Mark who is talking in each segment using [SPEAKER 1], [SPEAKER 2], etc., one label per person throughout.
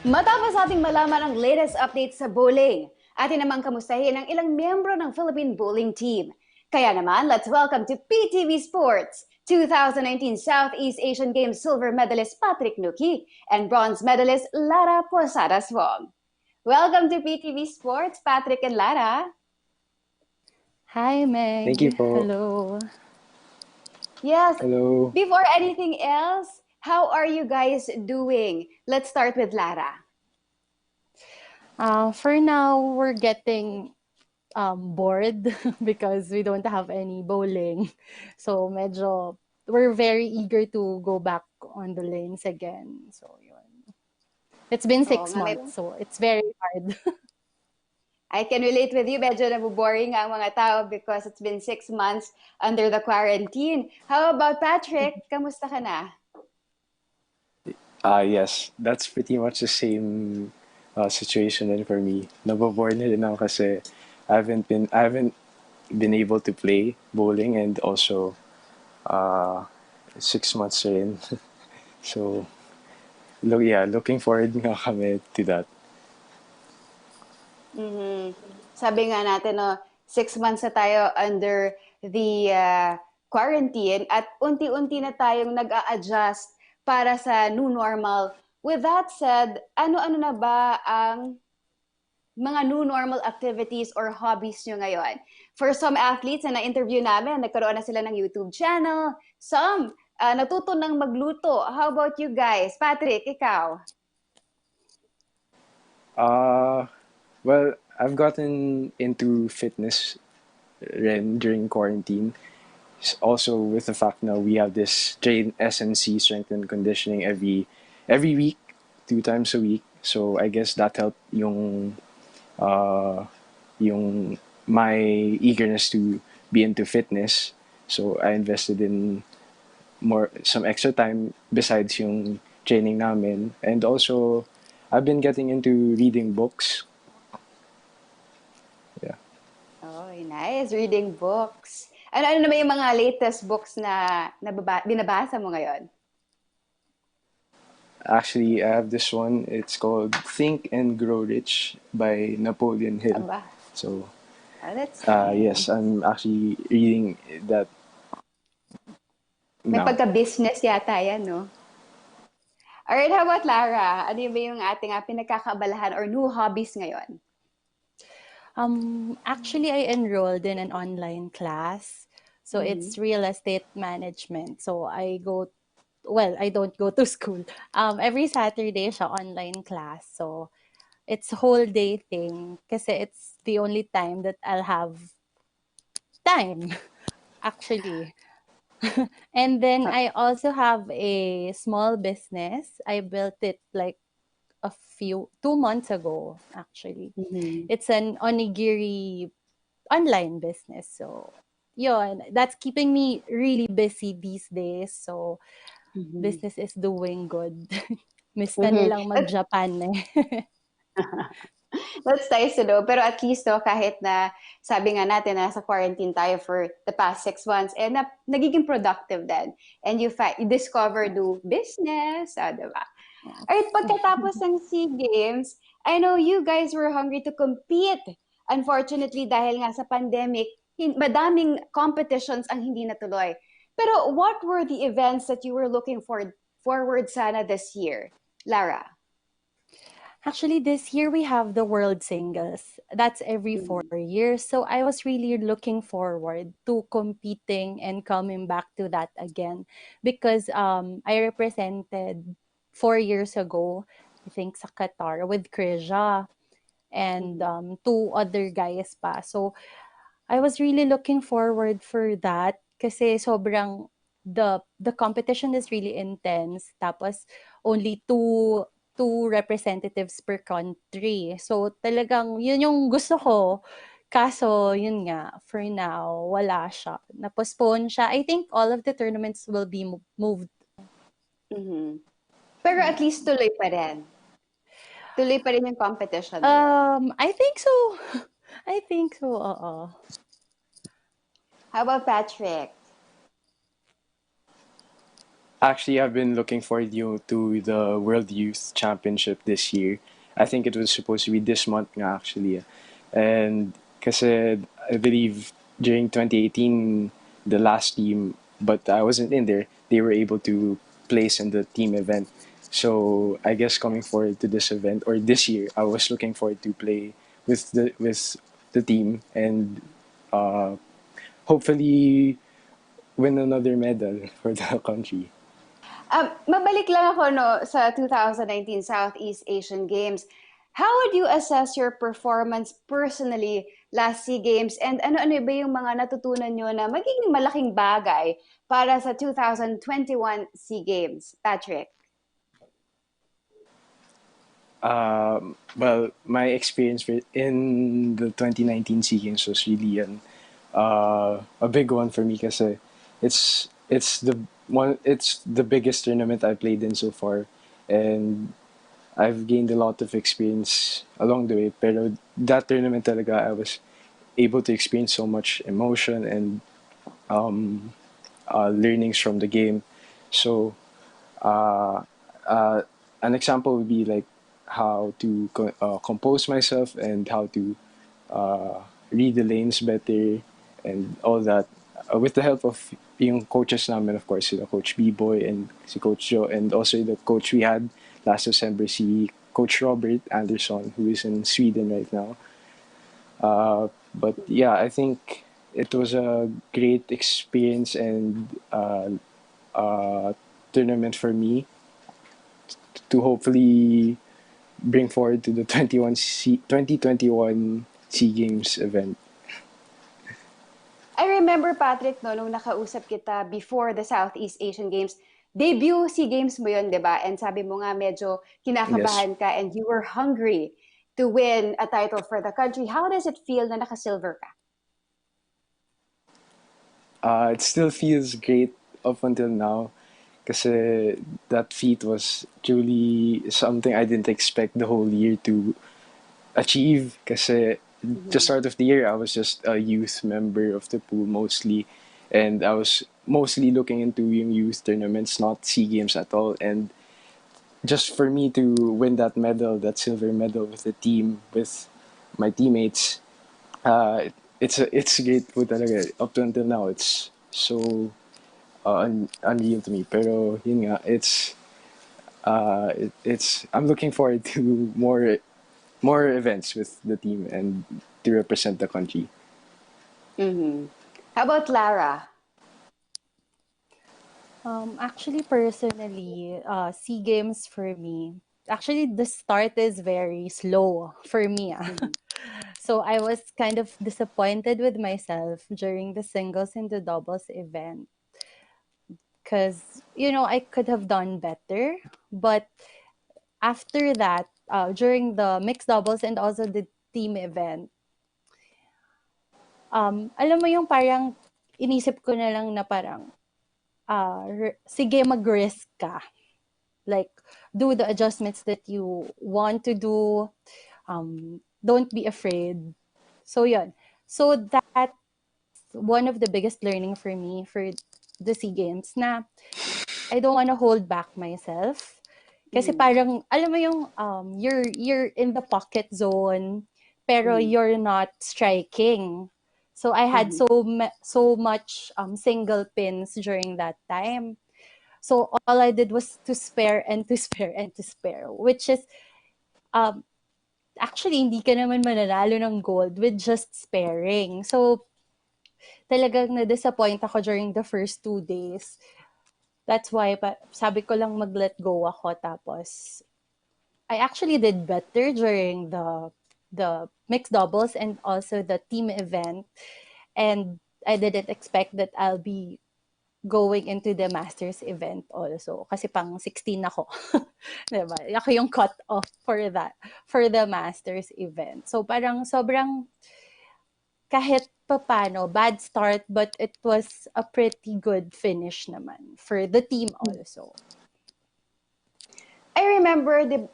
[SPEAKER 1] Matapos ating malaman ang latest updates sa bowling, atin namang kamustahin ang ilang miyembro ng Philippine bowling team. Kaya naman, let's welcome to PTV Sports, 2019 Southeast Asian Games silver medalist Patrick Nuki and bronze medalist Lara Posadas Wong. Welcome to PTV Sports, Patrick and Lara.
[SPEAKER 2] Hi, Meg.
[SPEAKER 3] Thank you po.
[SPEAKER 2] Hello.
[SPEAKER 1] Yes,
[SPEAKER 3] Hello.
[SPEAKER 1] before anything else, how are you guys doing? Let's start with Lara.
[SPEAKER 2] For now, we're getting bored because we don't have any bowling. So medyo we're very eager to go back on the lanes again. So yun. It's been
[SPEAKER 1] Oo
[SPEAKER 2] 6
[SPEAKER 1] nga,
[SPEAKER 2] months, so it's very hard.
[SPEAKER 1] I can relate with you. Medyo nabuboring ang mga tao because it's been 6 months under the quarantine. How about Patrick? Kamusta ka na?
[SPEAKER 3] Yes, that's pretty much the same situation din for me. Nabobore na rin ako kasi I haven't been able to play bowling and also uh 6 months rin. So looking forward nga kami to that.
[SPEAKER 1] Mhm. Sabi nga natin, no, 6 months na tayo under the quarantine at unti-unti na tayong nag-a-adjust para sa new normal. With that said, ano-ano na ba ang mga new normal activities or hobbies nyo ngayon? For some athletes na na-interview namin, nagkaroon na sila ng YouTube channel. Some, natuto ng magluto. How about you guys? Patrick, ikaw?
[SPEAKER 3] Well, I've gotten into fitness rin during quarantine. Also with the fact now we have this train SNC, strength and conditioning, every week, 2 times a week. So I guess that helped uh yung my eagerness to be into fitness. So I invested in some extra time besides yung training namin. And also I've been getting into reading books. Yeah.
[SPEAKER 1] Oh, nice. Reading books. Ano naman yung mga latest books na binabasa mo ngayon?
[SPEAKER 3] Actually, I have this one. It's called Think and Grow Rich by Napoleon Hill.
[SPEAKER 1] Aba,
[SPEAKER 3] So,
[SPEAKER 1] that's nice.
[SPEAKER 3] yes, I'm actually reading that
[SPEAKER 1] May
[SPEAKER 3] now.
[SPEAKER 1] pagka-business yata yan, no? Alright, how about Lara? Ano ba yung ating pinagkakaabalahan or new hobbies ngayon?
[SPEAKER 2] Actually, I enrolled in an online class. So
[SPEAKER 1] Mhm.
[SPEAKER 2] it's real estate management. So I don't go to school. Every Saturday siya online class. So it's whole day thing kasi it's the only time that I'll have time actually. And then
[SPEAKER 1] Ah,
[SPEAKER 2] I also have a small business. I built it like 2 months ago actually.
[SPEAKER 1] mhm.
[SPEAKER 2] It's an onigiri online business. So yun, that's keeping me really busy these days. So
[SPEAKER 1] Mhm.
[SPEAKER 2] business is doing good. Miss na
[SPEAKER 1] Mhm.
[SPEAKER 2] nilang mag-Japan eh.
[SPEAKER 1] That's nice to know. Pero at least, no, kahit na sabi nga natin na nasa quarantine tayo for the past 6 months, nagiging productive din. And you discover new business, diba? Alright, pagkatapos ng SEA Games, I know you guys were hungry to compete. Unfortunately, dahil nga sa pandemic, madaming competitions ang hindi natuloy. Pero what were the events that you were looking forward sana this year? Lara?
[SPEAKER 2] Actually, this year we have the World Singles. That's every four
[SPEAKER 1] Mhm.
[SPEAKER 2] years. So I was really looking forward to competing and coming back to that again because I represented 4 years ago, I think sa Qatar with Krisha and
[SPEAKER 1] Mhm.
[SPEAKER 2] two other guys pa. So I was really looking forward for that kasi sobrang the competition is really intense. Tapos only two representatives per country. So talagang yun yung gusto ko. Kaso yun nga, for now, wala siya. Na-postpone siya. I think all of the tournaments will be moved.
[SPEAKER 1] Mhm. Pero at
[SPEAKER 2] Yeah.
[SPEAKER 1] least tuloy pa rin. Tuloy pa rin yung competition na yun.
[SPEAKER 2] I think so. I think so, oo.
[SPEAKER 1] How about Patrick?
[SPEAKER 3] Actually, I've been looking forward to the World Youth Championship this year. I think it was supposed to be this month nga actually. And kasi I believe during 2018, the last team, but I wasn't in there, they were able to place in the team event. So I guess coming forward to this event or this year, I was looking forward to play with the team and uh, hopefully win another medal for the country.
[SPEAKER 1] Mabalik lang ako no, sa 2019 Southeast Asian Games. How would you assess your performance personally last SEA Games? And ano-ano ba yung mga natutunan nyo na magiging malaking bagay para sa 2021 SEA Games? Patrick?
[SPEAKER 3] Well, my experience in the 2019 SEA Games was really a big one for me kasi it's the biggest tournament I played in so far, and I've gained a lot of experience along the way. Pero that tournament talaga, I was able to experience so much emotion and learnings from the game. So uh, uh, an example would be like how to compose myself and how to read the lanes better and all that. With the help of yung coaches namin, of course, sila Coach B-Boy and si Coach Joe, and also the coach we had last December, si Coach Robert Anderson, who is in Sweden right now. But yeah, I think it was a great experience and tournament for me to hopefully bring forward to the 2021 SEA Games event.
[SPEAKER 1] I remember, Patrick, no, nung nakausap kita before the Southeast Asian Games, debut SEA Games mo yun, di ba? And sabi mo nga medyo
[SPEAKER 3] Yes.
[SPEAKER 1] kinakabahan ka and you were hungry to win a title for the country. How does it feel na naka-silver ka?
[SPEAKER 3] It still feels great up until now kasi that feat was truly something I didn't expect the whole year to achieve kasi the
[SPEAKER 1] Mhm.
[SPEAKER 3] start of the year I was just a youth member of the pool mostly, and I was mostly looking into yung youth tournaments, not SEA Games at all. And just for me to win that medal, that silver medal with the team, with my teammates, it's great po talaga. Up to until now, it's so unreal to me. Pero yun nga, it's I'm looking forward to more events with the team and to represent the country.
[SPEAKER 1] Mhm. How about Lara?
[SPEAKER 2] Actually, personally, SEA Games for me, actually, the start is very slow for me.
[SPEAKER 1] Mhm.
[SPEAKER 2] So I was kind of disappointed with myself during the singles and the doubles event because, I could have done better. But after that, during the mixed doubles and also the team event, alam mo yung parang inisip ko na lang na parang, sige mag-risk ka. Like, do the adjustments that you want to do. Don't be afraid. So, yun. So, that's one of the biggest learning for me for the SEA Games na I don't want to hold back myself. Kasi
[SPEAKER 1] Mhm.
[SPEAKER 2] parang, alam mo yung, you're in the pocket zone, pero
[SPEAKER 1] Mhm.
[SPEAKER 2] you're not striking. So, I had
[SPEAKER 1] Mhm.
[SPEAKER 2] so much single pins during that time. So all I did was to spare and to spare and to spare, which is um, actually hindi ka naman mananalo ng gold with just sparing. So talagang na-disappoint ako during the first 2 days. That's why sabi ko lang mag-let go ako, tapos I actually did better during the mixed doubles and also the team event, and I didn't expect that I'll be going into the Masters event also. Kasi pang 16 ako. Diba? Ako yung cut off for that, for the Masters event. So parang sobrang, kahit papano, bad start, but it was a pretty good finish naman for the team also.
[SPEAKER 1] I remember the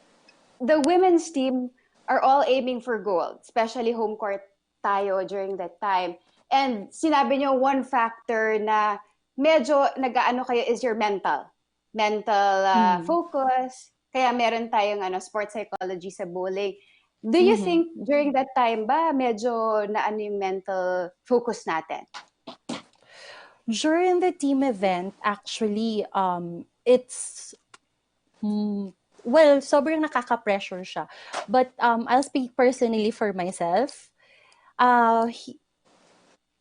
[SPEAKER 1] women's team are all aiming for gold, especially home court tayo during that time. And sinabi niyo one factor na medyo nag-aano kayo is your mental. mental
[SPEAKER 2] Mhm.
[SPEAKER 1] focus. Kaya meron tayong sports psychology sa bowling. Do you
[SPEAKER 2] Mhm.
[SPEAKER 1] think during that time ba medyo naano yung mental focus natin?
[SPEAKER 2] During the team event, actually, it's well, sobrang nakaka-pressure siya. But I'll speak personally for myself. Uh, he-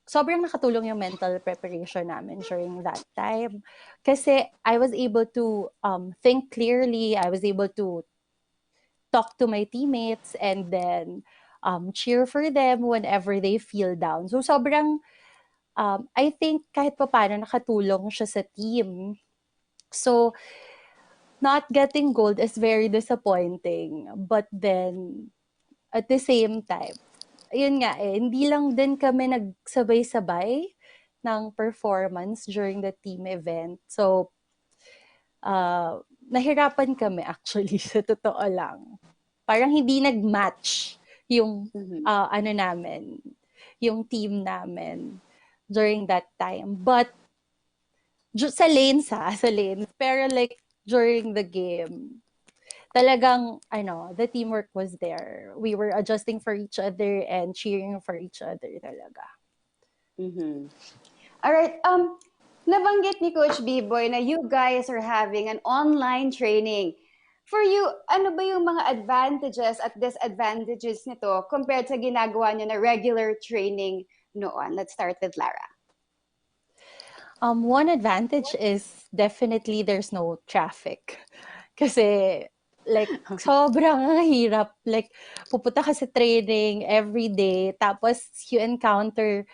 [SPEAKER 2] Sobrang nakatulong yung mental preparation namin during that time. Kasi I was able to think clearly. I was able to talk to my teammates and then cheer for them whenever they feel down. So sobrang, I think kahit pa paano nakatulong siya sa team. So not getting gold is very disappointing. But then, at the same time, yun nga hindi lang din kami nagsabay-sabay ng performance during the team event. So, nahirapan kami actually sa totoo lang. Parang hindi nag-match yung
[SPEAKER 1] Mhm.
[SPEAKER 2] ano namin, yung team namin during that time. But sa lanes sa lanes. Pero like during the game, talagang the teamwork was there. We were adjusting for each other and cheering for each other talaga.
[SPEAKER 1] Mhm. All right. Nabanggit ni Coach B-Boy na you guys are having an online training. For you, ano ba yung mga advantages at disadvantages nito compared sa ginagawa niyo na regular training noon? Let's start with Lara.
[SPEAKER 2] One advantage is definitely there's no traffic. Kasi, like, sobrang hirap. Like, pupunta ka sa training every day, tapos you encounter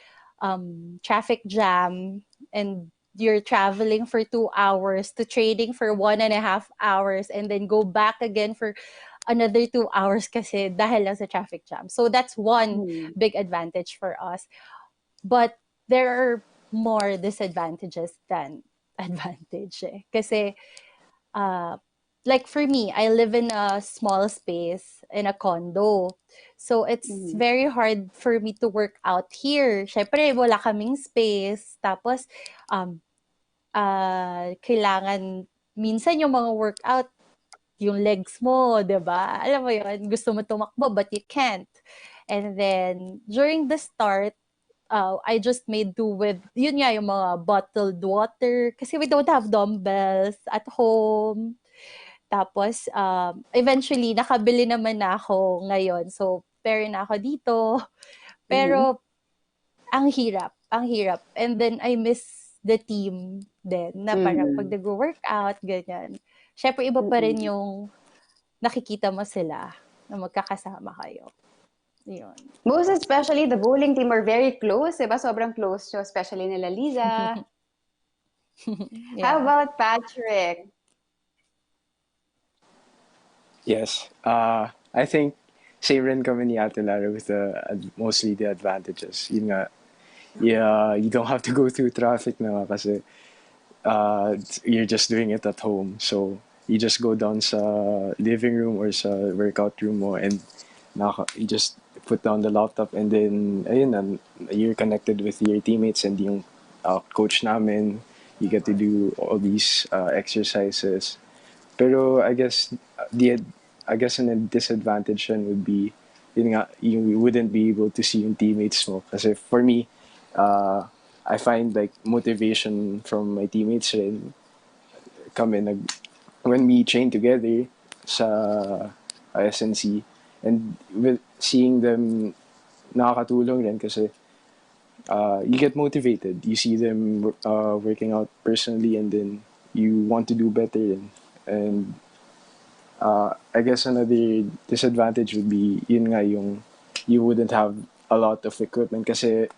[SPEAKER 2] traffic jam, and you're traveling for 2 hours to training for 1.5 hours, and then go back again for another 2 hours kasi dahil lang sa traffic jam. So that's one
[SPEAKER 1] Hmm.
[SPEAKER 2] big advantage for us. But there are more disadvantages than advantage eh. Kasi, like for me, I live in a small space in a condo. So it's
[SPEAKER 1] Mhm.
[SPEAKER 2] very hard for me to work out here. Syempre, wala kaming space. Tapos, kailangan, minsan yung mga workout, yung legs mo, 'di ba? Alam mo yun, gusto mo tumakbo but you can't. And then, during the start, I just made do with, yun nga, yung mga bottled water. Kasi we don't have dumbbells at home. Tapos, eventually, nakabili naman na ako ngayon. So, pair na ako dito.
[SPEAKER 1] Mhm.
[SPEAKER 2] Pero, ang hirap. Ang hirap. And then, I miss the team din. Na parang pag
[SPEAKER 1] Mhm.
[SPEAKER 2] nag-workout, ganyan. Syempre, iba pa rin
[SPEAKER 1] Mhm.
[SPEAKER 2] yung nakikita mo sila na magkakasama kayo. Yun.
[SPEAKER 1] Most especially, the bowling team are very close, diba? Sobrang close nyo, especially nila Liza. How
[SPEAKER 2] Yeah.
[SPEAKER 1] about Patrick?
[SPEAKER 3] Yes. I think same rin kami ni Ate Lara with mostly the advantages. Yun nga, yeah, you don't have to go through traffic na nga kasi you're just doing it at home. So, you just go down sa living room or sa workout room mo and you just put down the laptop and then, ayun na, you're connected with your teammates and yung coach namin. You get to do all these exercises. Pero I guess an disadvantage yun would be yun nga, you wouldn't be able to see yung teammates mo. Kasi for me, I find like motivation from my teammates rin. When we train together sa SNC and with seeing them nakakatulong rin kasi you get motivated. You see them working out personally and then you want to do better and I guess another disadvantage would be yun nga yung you wouldn't have a lot of equipment kasi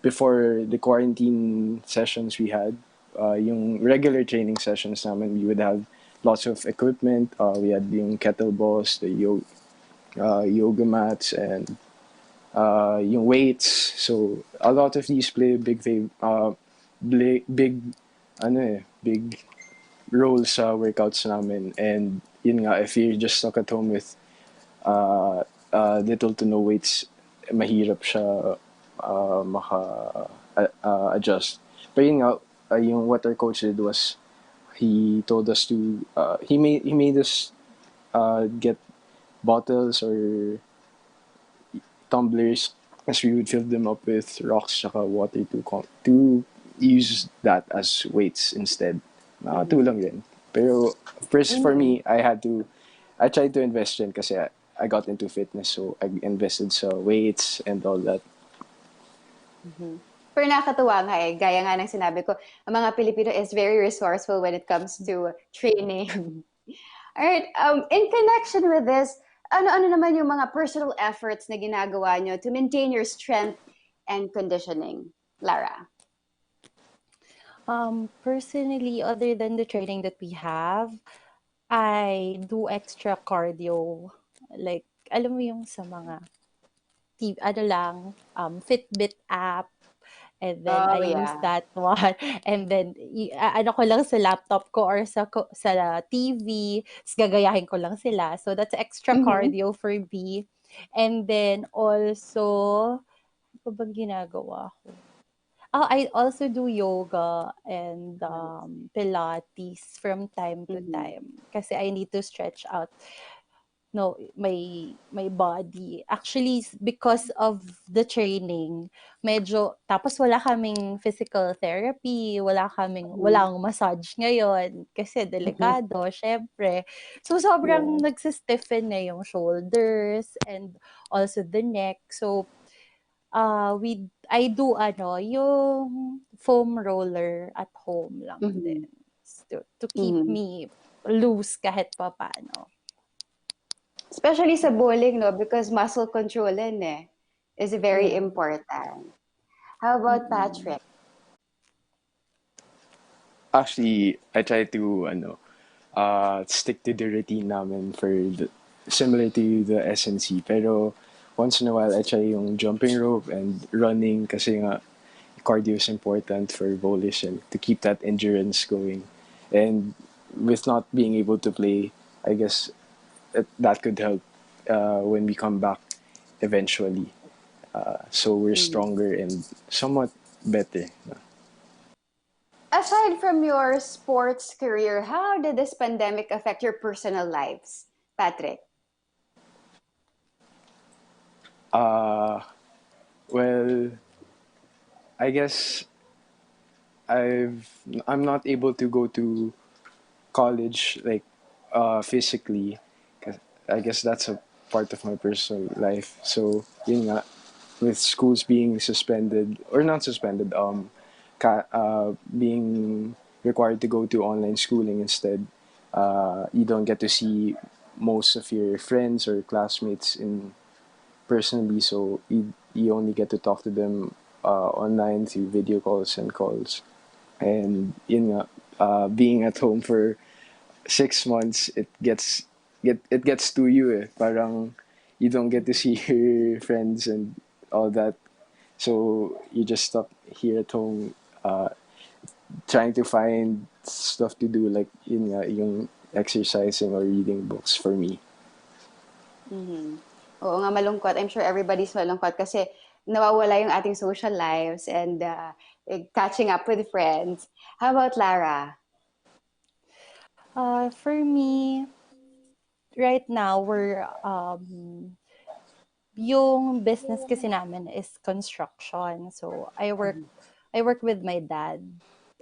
[SPEAKER 3] before the quarantine sessions we had yung regular training sessions namin we would have lots of equipment. We had yung kettlebells, the yoga mats and yung weights. So a lot of these play a big role sa workouts namin. And yun nga, if you're just stuck at home with little to no weights, mahirap siya adjust. Pero yun nga, yung what our coach did was he told us to he made us get bottles or tumblers as we would fill them up with rocks tsaka water to use that as weights instead. Nakatulong din. Pero first for me, I tried to invest in kasi I got into fitness so I invested sa weights and all that.
[SPEAKER 1] Pero nakakatuwa nga eh, gaya nga ng sinabi ko, ang mga Pilipino is very resourceful when it comes to training. Alright, in connection with this, ano-ano naman yung mga personal efforts na ginagawa nyo to maintain your strength and conditioning, Lara?
[SPEAKER 2] Personally, other than the training that we have, I do extra cardio. Like, alam mo yung sa mga ano lang, Fitbit app, and then
[SPEAKER 1] Oh,
[SPEAKER 2] I use
[SPEAKER 1] yeah.
[SPEAKER 2] that one, and then ano ko lang sa laptop ko or sa TV, ta's gagayahin ko lang sila. So that's extra
[SPEAKER 1] Mhm.
[SPEAKER 2] cardio for me. And then also, ano pa bang ginagawa ko? Oh, I also do yoga and Pilates from time to
[SPEAKER 1] Mhm.
[SPEAKER 2] time kasi I need to stretch out my body. Actually, because of the training, medyo tapos wala kaming physical therapy,
[SPEAKER 1] Mhm.
[SPEAKER 2] walang massage ngayon kasi
[SPEAKER 1] Mhm.
[SPEAKER 2] delikado syempre. So sobrang
[SPEAKER 1] Yeah.
[SPEAKER 2] nagsi-stiffen na yung shoulders and also the neck. So I do yung foam roller at home lang
[SPEAKER 1] Mhm.
[SPEAKER 2] din to keep
[SPEAKER 1] Mhm.
[SPEAKER 2] me loose kahit papaano.
[SPEAKER 1] Especially sa bowling, no? Because muscle control is very
[SPEAKER 2] Yeah.
[SPEAKER 1] important. How about
[SPEAKER 2] Mm.
[SPEAKER 1] Patrick?
[SPEAKER 3] Actually, I try to stick to the routine namin for similar to the SNC. Pero once in a while, I try yung jumping rope and running kasi nga cardio is important for bowlers and to keep that endurance going. And with not being able to play, I guess that could help when we come back eventually. So we're
[SPEAKER 1] Mhm.
[SPEAKER 3] stronger and somewhat better.
[SPEAKER 1] Aside from your sports career, how did this pandemic affect your personal lives, Patrick?
[SPEAKER 3] Uh, well, I guess I'm not able to go to college like physically. 'Cause I guess that's a part of my personal life. So yun nga, with schools being suspended or not suspended, being required to go to online schooling instead, you don't get to see most of your friends or classmates in personally. So you only get to talk to them online through video calls and calls. And yun nga, being at home for 6 months, it gets to you eh. Parang you don't get to see your friends and all that. So you just stuck here at home, trying to find stuff to do like yun nga, yung exercising or reading books for me.
[SPEAKER 1] Mhm. Oo nga, malungkot. I'm sure everybody's malungkot kasi nawawala yung ating social lives and catching up with friends. How about Lara?
[SPEAKER 2] For me, right now yung business kasi namin is construction. So I work with my dad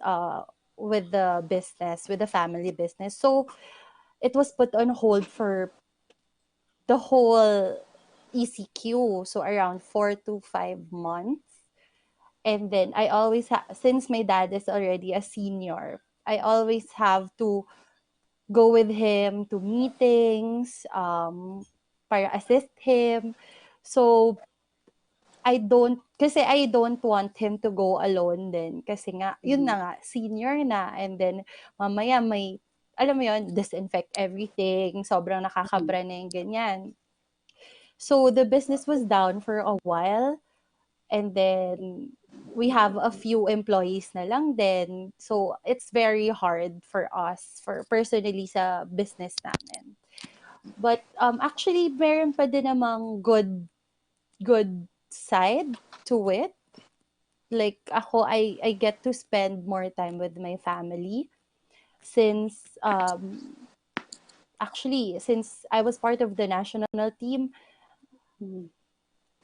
[SPEAKER 2] uh with the business, with the family business. So it was put on hold for the whole ECQ, so around 4 to 5 months. And then since my dad is already a senior, I always have to go with him to meetings, para assist him. So I don't want him to go alone din. Kasi nga, yun
[SPEAKER 1] Mhm.
[SPEAKER 2] na nga, senior na. And then, mamaya alam mo yun, disinfect everything. Sobrang
[SPEAKER 1] Mhm.
[SPEAKER 2] nakakabra na yung ganyan. So, the business was down for a while. And then, we have a few employees na lang din. So, it's very hard for us, for personally sa business namin. But, actually, meron pa din namang good side to it. Like ako, I get to spend more time with my family. since actually since I was part of the national team,
[SPEAKER 1] Mhm.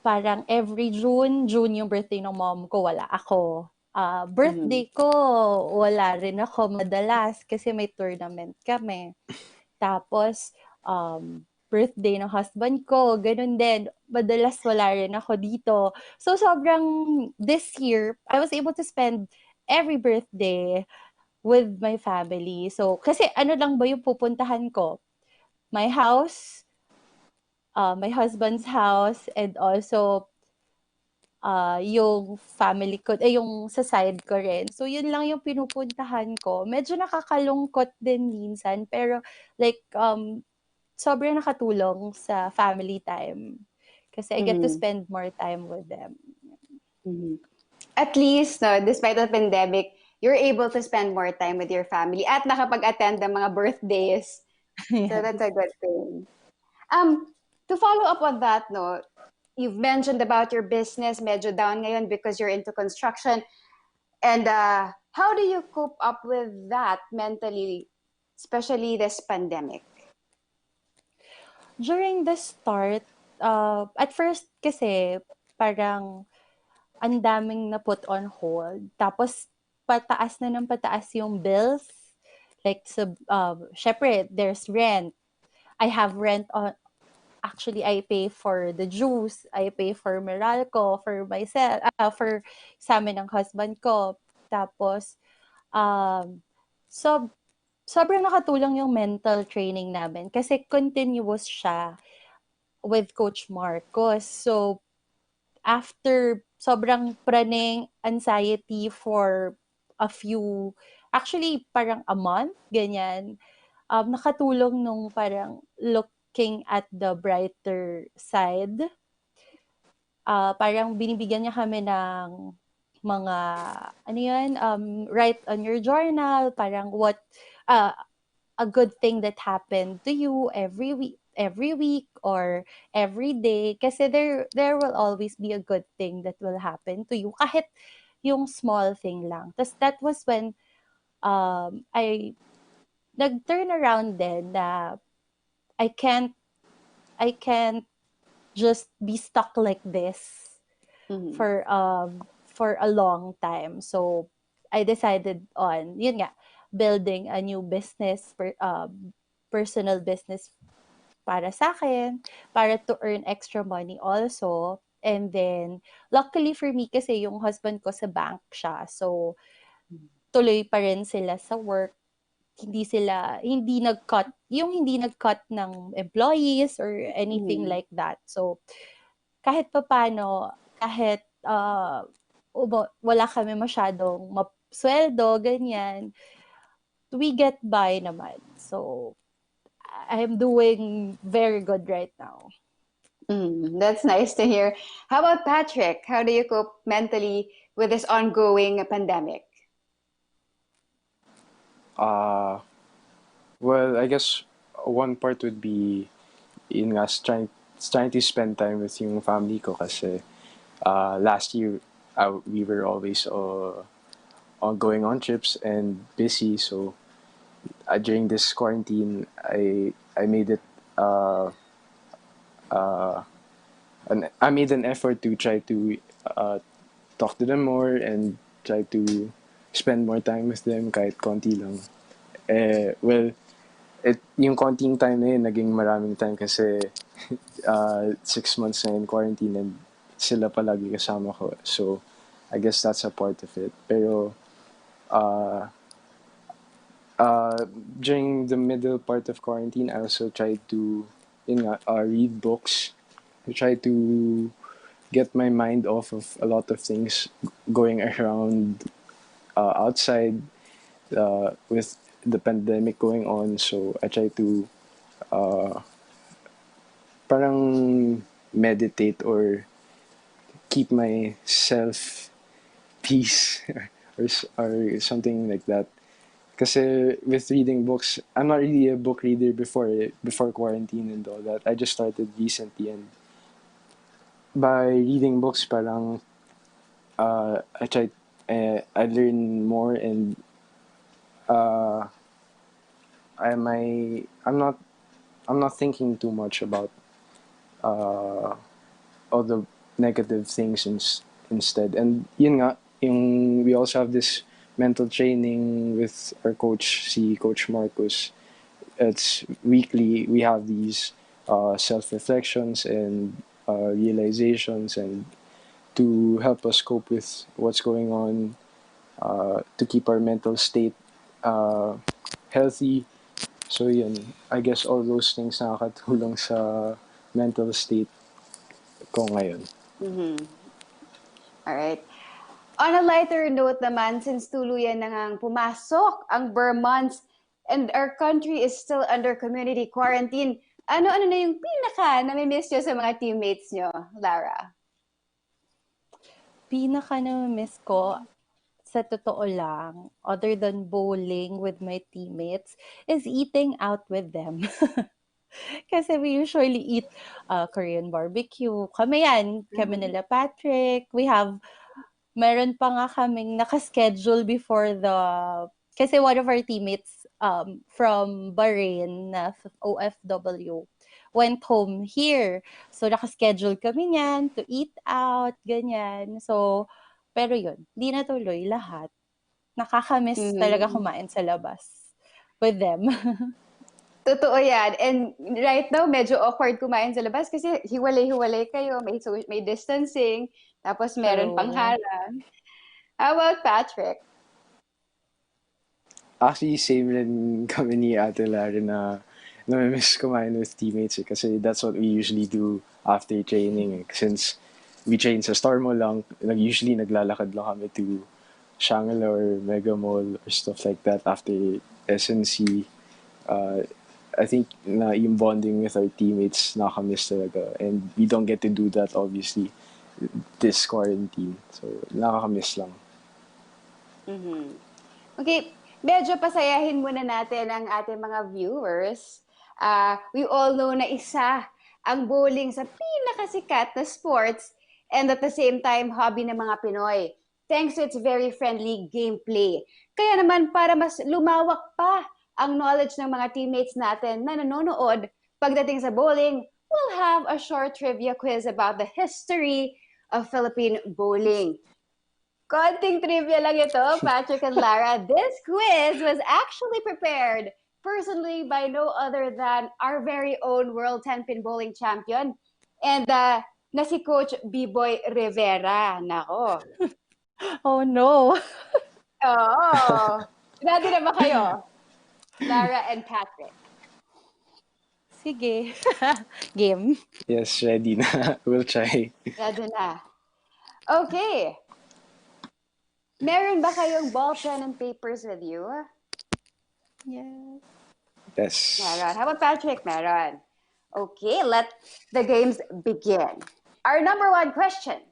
[SPEAKER 2] parang every June yung birthday ng mom ko, wala ako.
[SPEAKER 1] Mhm.
[SPEAKER 2] Birthday ko, wala rin ako madalas kasi may tournament kami. Tapos, birthday ng husband ko, ganun din. Madalas wala rin ako dito. So, this year, I was able to spend every birthday with my family. So, kasi ano lang ba yung pupuntahan ko? My house, my husband's house, and also yung family ko, yung sa side ko rin. So, yun lang yung pinupuntahan ko. Medyo nakakalungkot din minsan, pero like, sobrang nakatulong sa family time. Kasi I get to
[SPEAKER 1] Mhm.
[SPEAKER 2] spend more time with them.
[SPEAKER 1] Mhm. At least, no, despite the pandemic, you're able to spend more time with your family at nakapag-attend ng mga birthdays. So
[SPEAKER 2] Yes.
[SPEAKER 1] that's a good thing. To follow up on that, no, you've mentioned about your business, medyo down ngayon because you're into construction. And how do you cope up with that mentally, especially this pandemic?
[SPEAKER 2] During the start, at first kasi parang ang daming na put on hold. Tapos pataas na ng pataas yung bills. Like, syempre, there's rent. I have rent on, actually, I pay for the juice, I pay for Meralco, for myself, for sa amin ng husband ko. Tapos, um, so, sobrang nakatulong yung mental training namin kasi continuous siya with Coach Marcos. So, after sobrang praning anxiety for a few, actually parang a month, ganyan, nakatulong nung parang looking at the brighter side. Parang binibigyan niya kami ng mga, ano yun, write on your journal, parang uh, a good thing that happened to you every week or every day. Kasi there will always be a good thing that will happen to you, kahit yung small thing lang. Tapos that was when I nag-turn around din na I can't I can't just be stuck like this
[SPEAKER 1] Mhm.
[SPEAKER 2] for a long time. So I decided on, yun nga, building a new business, personal business para sa akin, para to earn extra money also. And then, luckily for me kasi yung husband ko sa bank siya. So, tuloy pa rin sila sa work. Hindi nag-cut ng employees or anything
[SPEAKER 1] Mhm.
[SPEAKER 2] like that. So, kahit papaano, kahit wala kami masyadong sweldo, ganyan, we get by naman. So, I'm doing very good right now.
[SPEAKER 1] That's nice to hear. How about Patrick? How do you cope mentally with this ongoing pandemic?
[SPEAKER 3] Uh, well, I guess one part would be in nga trying to spend time with yung family ko kasi last year we were always on going on trips and busy. So during this quarantine, I made it I made an effort to try to uh, talk to them more and try to spend more time with them kahit konti lang. Well, yung konting time na yun, naging maraming time kasi 6 months na in quarantine and sila palagi kasama ko. So, I guess that's a part of it. Pero, uh, during the middle part of quarantine, I also tried to read books. I tried to get my mind off of a lot of things going around outside with the pandemic going on. So I try to uh, parang meditate or keep myself peace or something like that. Kasi with reading books, I'm not really a book reader before quarantine and all that. I just started recently, and by reading books, parang I learn more and uh, I'm not thinking too much about all the negative things instead. And yun nga, we also have this mental training with our coach, si Coach Marcos. It's weekly. We have these self-reflections and realizations, and to help us cope with what's going on, to keep our mental state healthy. So yun, I guess all those things nakakatulong sa mental state ko ngayon.
[SPEAKER 1] Alright. On a lighter note naman, since tuluyan na ngang pumasok ang Burr months and our country is still under community quarantine, ano-ano na yung pinaka nami-miss nyo sa mga teammates nyo, Lara?
[SPEAKER 2] Pinaka na-miss ko, sa totoo lang, other than bowling with my teammates, is eating out with them. Kasi we usually eat Korean barbecue. Kami nila Patrick. Meron pa nga kaming nakaschedule before kasi one of our teammates from Bahrain na OFW went home here. So, nakaschedule kami niyan to eat out, ganyan. So, pero yun, di natuloy lahat. Nakakamiss talaga kumain sa labas with them.
[SPEAKER 1] Totoo yan. And right now, medyo awkward kumain sa labas kasi hiwalay-hiwalay kayo, may distancing, tapos meron pang harang. How about Patrick?
[SPEAKER 3] Actually, same rin kami ni Ate Lara na namimiss kumain with teammates kasi that's what we usually do after training. Since we train sa Star Mall lang, usually naglalakad lang kami to Shangri-La or Mega Mall or stuff like that after SNC. I think na yung bonding with our teammates nakakamiss talaga. And we don't get to do that obviously this quarantine. So, nakakamiss lang.
[SPEAKER 1] Okay, medyo pasayahin muna natin ang ating mga viewers. We all know na isa ang bowling sa pinakasikat na sports and at the same time, hobby ng mga Pinoy. Thanks to its very friendly gameplay. Kaya naman, para mas lumawak pa ang knowledge ng mga teammates natin na nanonood pagdating sa bowling, we'll have a short trivia quiz about the history of Philippine bowling. Konting trivia lang ito, Patrick and Lara. This quiz was actually prepared personally by no other than our very own World 10-Pin Bowling Champion and na si Coach B-Boy Rivera. Nako.
[SPEAKER 2] Oh no!
[SPEAKER 1] Oo. Ready na ba kayo? Lara and Patrick.
[SPEAKER 2] Sige. Game.
[SPEAKER 3] Yes, ready na. We'll try.
[SPEAKER 1] Ready na. Okay. Meron ba kayong ball, pen, and papers with you?
[SPEAKER 2] Yes.
[SPEAKER 3] Yes.
[SPEAKER 1] Meron. How about Patrick? Meron. Okay, let the games begin. Our number one question.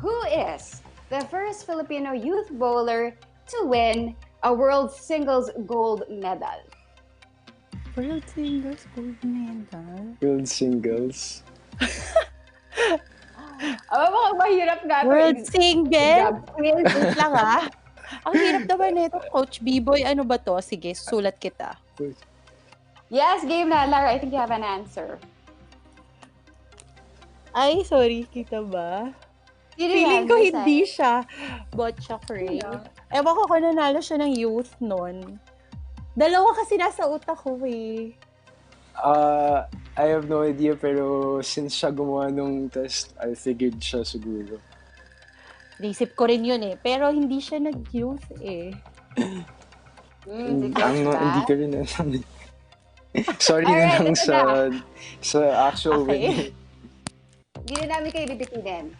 [SPEAKER 1] Who is the first Filipino youth bowler to win a World Singles Gold Medal?
[SPEAKER 2] World Singles Gold Medal?
[SPEAKER 3] World Singles.
[SPEAKER 1] Mukhang mahirap nga.
[SPEAKER 2] World Single?
[SPEAKER 1] Wait
[SPEAKER 2] lang Ang hirap naman nito, Coach B-Boy. Ano ba to? Sige, susulat kita.
[SPEAKER 1] Yes, game na. Lara, I think you have an answer.
[SPEAKER 2] Ay, sorry. Kita ba?
[SPEAKER 1] Feeling
[SPEAKER 2] Feeling ko hindi siya. Botcha Cray. Ewan ko kung nanalo siya ng youth nun. Dalawa kasi nasa utak ko eh.
[SPEAKER 3] I have no idea pero since siya gumawa nung test, I figured siya siguro.
[SPEAKER 2] Naisip ko rin yun eh. Pero hindi siya nag-youth eh.
[SPEAKER 3] Hindi ko rin alam. Sorry na lang sa actual win.
[SPEAKER 1] Hindi na namin kayo bibitinin.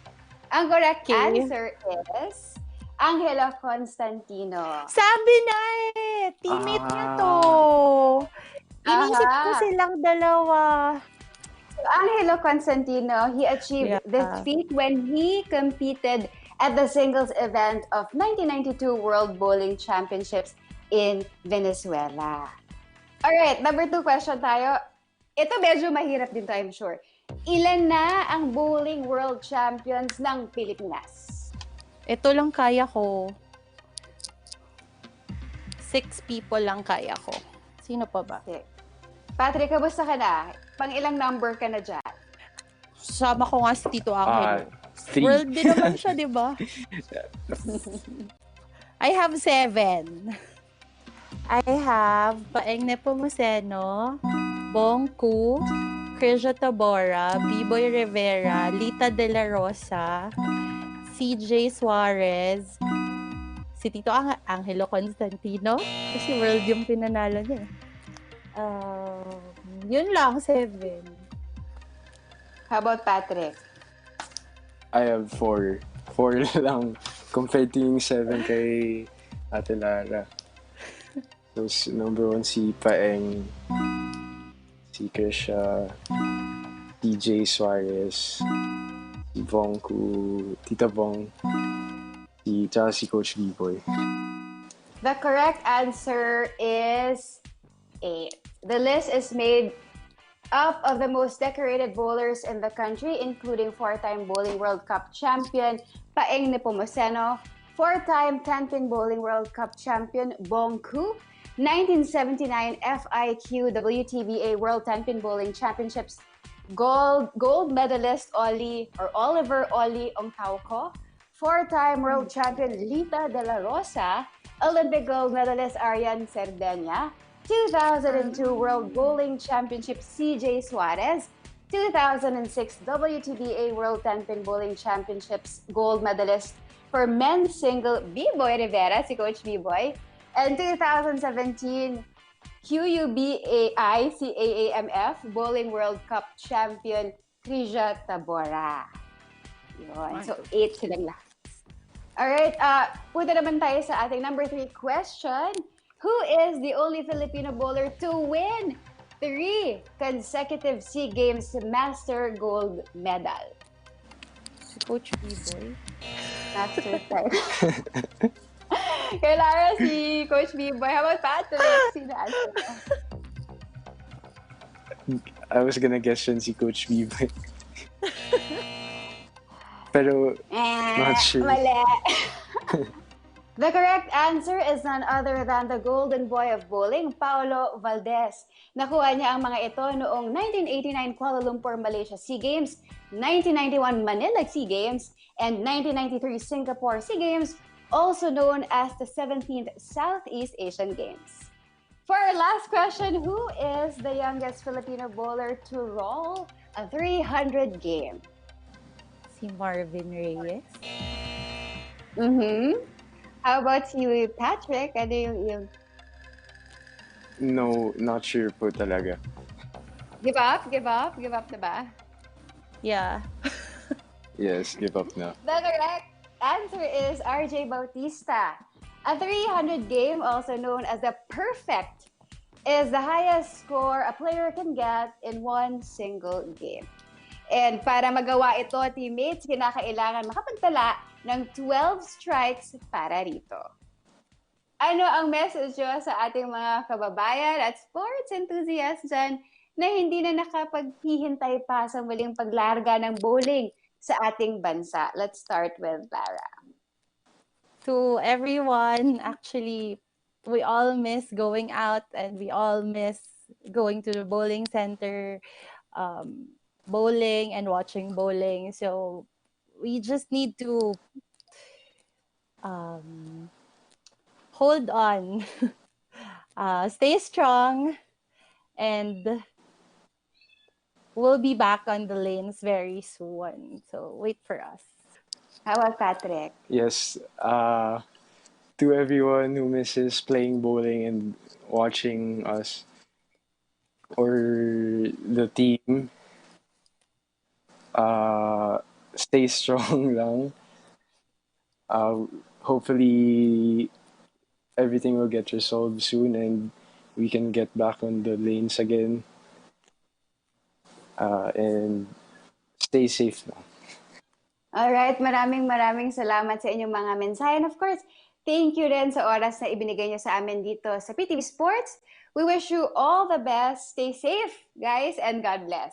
[SPEAKER 1] Ang correct answer is Angelo Constantino.
[SPEAKER 2] Sabi na eh! Teammate niya to! Inisip ko silang dalawa.
[SPEAKER 1] Angelo Constantino, he achieved this feat when he competed at the singles event of 1992 World Bowling Championships in Venezuela. Alright, number 2 question tayo. Ito medyo mahirap din to, I'm sure. Ilan na ang bowling world champions ng Pilipinas?
[SPEAKER 2] Ito lang kaya ko. 6 people lang kaya ko. Sino pa ba?
[SPEAKER 1] Okay. Patrick, kamusta ka na? Pang ilang number ka na dyan?
[SPEAKER 2] Sama ko nga si Tito Angelo.
[SPEAKER 3] 3.
[SPEAKER 2] World din naman siya, di ba? I have 7. I have Paeng Nepomuceno, Bongku, Krisha Tabora, B-Boy Rivera, Lita De La Rosa, CJ Suarez, si Tito Angelo Constantino, kasi world yung pinanalo niya. Yun lang, 7.
[SPEAKER 1] How about Patrick?
[SPEAKER 3] I have 4. 4 lang compared to yung 7 kay Ate Lara. So, number 1 si Paeng, si Krisha, DJ Suarez, si Bongku, Tita Bong, tsaka si Coach B-Boy.
[SPEAKER 1] The correct answer is 8. The list is made up of the most decorated bowlers in the country, including 4-time Bowling World Cup champion Paeng Nepomuceno, 4-time 10-pin Bowling World Cup champion Bongku, 1979 FIQ WTBA World 10-pin Bowling Championships gold medalist Oliver Oli Ongtauco, 4-time world champion Lita De La Rosa, Olympic gold medalist Arian Cerdena, 2002 World Bowling Championship CJ Suarez, 2006 WTBA World 10-Pin Bowling Championships gold medalist for men's single B-Boy Rivera, si Coach B-Boy, and 2017 QUBAI CAAMF Bowling World Cup champion Krisha Tabora. Yun. So, 8 silang lahat. Alright, punta naman tayo sa ating number 3 question. Who is the only Filipino bowler to win 3 consecutive SEA Games Master Gold Medal?
[SPEAKER 2] Si Coach B-Boy.
[SPEAKER 1] Master title. Kay Lara, si Coach B-Boy. How about Patrick? Sino answer?
[SPEAKER 3] I was gonna guess yun si Coach B-Boy. Pero, not sure.
[SPEAKER 1] Mali. The correct answer is none other than the golden boy of bowling, Paolo Valdez. Nakuha niya ang mga ito noong 1989 Kuala Lumpur, Malaysia SEA Games, 1991 Manila SEA Games, and 1993 Singapore SEA Games, also known as the 17th Southeast Asian Games. For our last question, who is the youngest Filipino bowler to roll a 300 game?
[SPEAKER 2] Si Marvin Reyes.
[SPEAKER 1] How about you, Patrick? Ano yung...
[SPEAKER 3] No, not sure po talaga.
[SPEAKER 1] Give up? Give up? Give up na ba?
[SPEAKER 2] Yeah.
[SPEAKER 3] Yes, give up na.
[SPEAKER 1] The correct answer is RJ Bautista. A 300 game, also known as the perfect, is the highest score a player can get in one single game. And para magawa ito, teammates, kinakailangan makapagtala ng 12 strikes para rito. Ano ang message nyo sa ating mga kababayan at sports enthusiasts dyan na hindi na nakapaghihintay pa sa muling paglarga ng bowling sa ating bansa? Let's start with Lara.
[SPEAKER 2] To everyone, actually, we all miss going out and we all miss going to the bowling center, bowling and watching bowling. So we just need to hold on, stay strong, and we'll be back on the lanes very soon. So wait for us.
[SPEAKER 1] How about Patrick?
[SPEAKER 3] Yes, to everyone who misses playing bowling and watching us or the team, stay strong lang. Hopefully, everything will get resolved soon and we can get back on the lanes again. And stay safe lang.
[SPEAKER 1] Alright, maraming salamat sa inyong mga mensahe. And of course, thank you rin sa oras na ibinigay niyo sa amin dito sa PTV Sports. We wish you all the best. Stay safe, guys, and God bless.